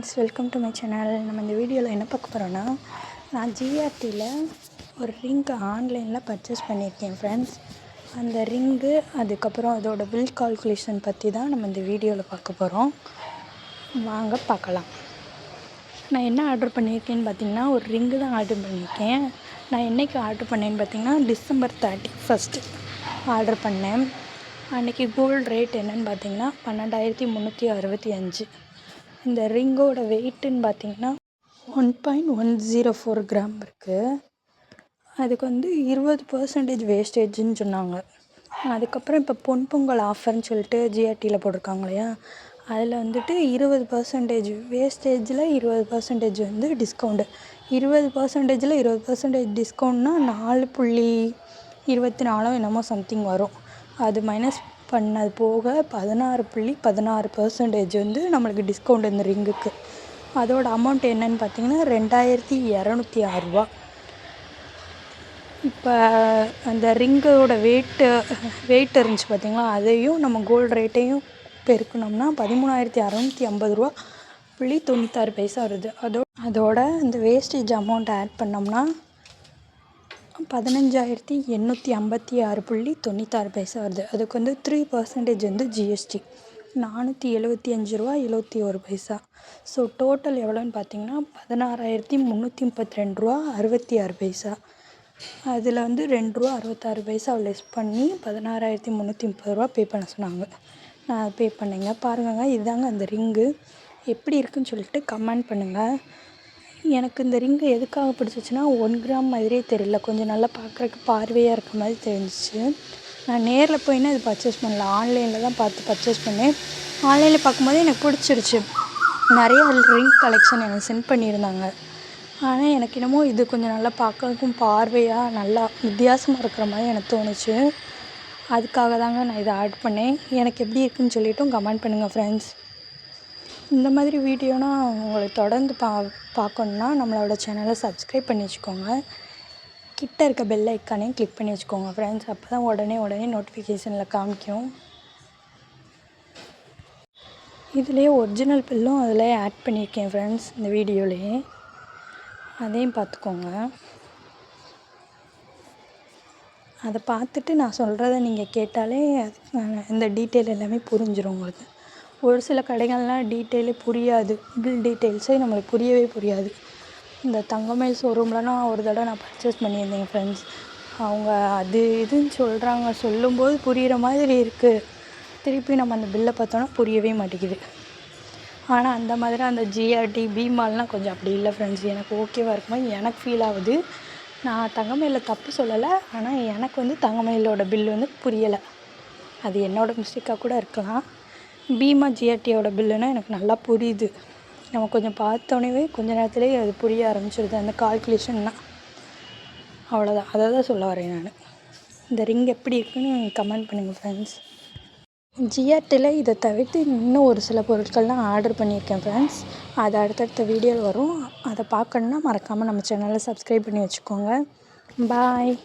Friends, welcome to my channel. நம்ம இந்த வீடியோவில் என்ன பார்க்க போகிறோன்னா, நான் ஜிஆர்டியில் ஒரு ரிங்கு ஆன்லைனில் பர்ச்சேஸ் பண்ணியிருக்கேன் ஃப்ரெண்ட்ஸ். அந்த ரிங்கு அதுக்கப்புறம் அதோட பில் கால்குலேஷன் பற்றி தான் நம்ம இந்த வீடியோவில் பார்க்க போகிறோம். வாங்க பார்க்கலாம். நான் என்ன ஆர்டர் பண்ணியிருக்கேன்னு பார்த்தீங்கன்னா, ஒரு ரிங்கு தான் ஆர்டர் பண்ணியிருக்கேன். நான் என்றைக்கு ஆர்டர் பண்ணேன்னு பார்த்தீங்கன்னா, December 31 ஆர்டர் பண்ணேன். அன்றைக்கி கோல்டு ரேட் என்னென்னு பார்த்தீங்கன்னா 12,365. இந்த ரிங்கோட வெயிட்டுன்னு பார்த்தீங்கன்னா 1.104 கிராம் இருக்குது. அதுக்கு வந்து 20% வேஸ்டேஜுன்னு சொன்னாங்க. அதுக்கப்புறம் இப்போ பொங்கல் ஆஃபர்னு சொல்லிட்டு ஜிஆர்டியில் போட்டிருக்காங்க இல்லையா, அதில் வந்துட்டு 20% வேஸ்டேஜில் 20% வந்து டிஸ்கவுண்ட்டு. 20%ல் 20% டிஸ்கவுண்ட்னா 4.24 என்னமோ சம்திங் வரும். அது மைனஸ் பண்ணது போக 16.16% வந்து நம்மளுக்கு டிஸ்கவுண்ட் இந்த ரிங்குக்கு. அதோட அமௌண்ட் என்னன்னு பார்த்தீங்கன்னா 2206 ரூபா. இப்போ அந்த ரிங்கோட வெயிட் இருந்துச்சு பார்த்திங்களா, அதையும் நம்ம கோல்டு ரேட்டையும் பெருக்கணும்னா 13,650 ரூபா 96 வருது. அதோட இந்த வேஸ்டேஜ் அமௌண்ட் ஆட் பண்ணோம்னா 15,856.96 வருது. அதுக்கு வந்து 3% வந்து ஜிஎஸ்டி 475 ரூபா 71 பைசா. ஸோ டோட்டல் எவ்வளோன்னு பார்த்தீங்கன்னா 16,332 ரூபா 66 பைசா. அதில் வந்து 2 ரூபா 66 பைசா லெஸ் பண்ணி 16,330 ரூபா பே பண்ண சொன்னாங்க. நான் பே பண்ணேங்க. பாருங்கங்க, இதுதாங்க அந்த ரிங்கு. எப்படி இருக்குன்னு சொல்லிட்டு கமெண்ட் பண்ணுங்கள். எனக்கு இந்த ரிங்கு எதுக்காக பிடிச்சிச்சின்னா, 1 கிராம் மாதிரியே தெரியல, கொஞ்சம் நல்லா பார்க்குறக்கு பார்வையாக இருக்க மாதிரி தெரிஞ்சிச்சு. நான் நேரில் போயின்னா இது பர்ச்சேஸ் பண்ணல, ஆன்லைனில் தான் பார்த்து பர்ச்சேஸ் பண்ணேன். ஆன்லைனில் பார்க்கும்போது எனக்கு பிடிச்சிருச்சு. நிறைய ரிங் கலெக்ஷன் எனக்கு சென்ட் பண்ணியிருந்தாங்க. ஆனால் எனக்கு என்னமோ இது கொஞ்சம் நல்லா பார்க்கறதுக்கும் பார்வையாக நல்லா வித்தியாசமாக இருக்கிற மாதிரி எனக்கு தோணுச்சு. அதுக்காக தாங்க நான் இதை ஆர்டர் பண்ணேன். எனக்கு எப்படி இருக்குன்னு சொல்லிவிட்டும் கமெண்ட் பண்ணுங்கள் ஃப்ரெண்ட்ஸ். இந்த மாதிரி வீடியோனா உங்களுக்கு தொடர்ந்து பார்க்கணுன்னா நம்மளோட சேனலை சப்ஸ்கிரைப் பண்ணி வச்சுக்கோங்க. கிட்ட இருக்க பெல் ஐக்கானையும் கிளிக் பண்ணி வச்சுக்கோங்க ஃப்ரெண்ட்ஸ். அப்போ தான் உடனே நோட்டிஃபிகேஷனில் காமிக்கும். இதுலேயே ஒரிஜினல் பில்லும் அதில் ஆட் பண்ணியிருக்கேன் ஃப்ரெண்ட்ஸ், இந்த வீடியோலேயே. அதையும் பார்த்துக்கோங்க. அதை பார்த்துட்டு நான் சொல்கிறத நீங்கள் கேட்டாலே இந்த டீட்டெயில் எல்லாமே புரிஞ்சிடும் உங்களுக்கு. ஒரு சில கடைகள்லாம் டீட்டெயிலே புரியாது, பில் டீட்டெயில்ஸே நம்மளுக்கு புரியாது. இந்த தங்கமயில் ஷோரூம்லலாம் ஒரு தடவை நான் பர்ச்சேஸ் பண்ணியிருந்தேன் ஃப்ரெண்ட்ஸ். அவங்க அது இதுன்னு சொல்கிறாங்க, சொல்லும்போது புரிகிற மாதிரி இருக்குது, திருப்பி நம்ம அந்த பில்லை பார்த்தோன்னா புரியவே மாட்டேங்குது. ஆனால் அந்த மாதிரி அந்த ஜிஆர்டி பிமால்லாம் கொஞ்சம் அப்படி இல்லை ஃப்ரெண்ட்ஸ். எனக்கு ஓகேவாக இருக்குமா எனக்கு ஃபீல் ஆகுது. நான் தங்கமயிலில் தப்பு சொல்லலை, ஆனால் எனக்கு வந்து தங்கமயிலோட பில் வந்து புரியலை. அது என்னோடய மிஸ்டேக்காக கூட இருக்கலாம். பீமா ஜிஆர்டியோட பில்லுன்னா எனக்கு நல்லா புரியுது. நம்ம கொஞ்சம் பார்த்தோன்னே கொஞ்ச நேரத்துலேயே அது புரிய ஆரம்பிச்சிடுது, அந்த கால்குலேஷன்னா. அவ்வளோதான், அதை தான் சொல்ல வரேன் நான். இந்த ரிங் எப்படி இருக்குன்னு கமெண்ட் பண்ணுங்கள் ஃப்ரெண்ட்ஸ். ஜிஆர்டியில் இதை தவிர்த்து இன்னும் ஒரு சில பொருட்கள்லாம் ஆர்டர் பண்ணியிருக்கேன் ஃப்ரெண்ட்ஸ். அது அடுத்தடுத்த வீடியோவில் வரும். அதை பார்க்கணுன்னா மறக்காமல் நம்ம சேனலை சப்ஸ்கிரைப் பண்ணி வச்சுக்கோங்க. பாய்.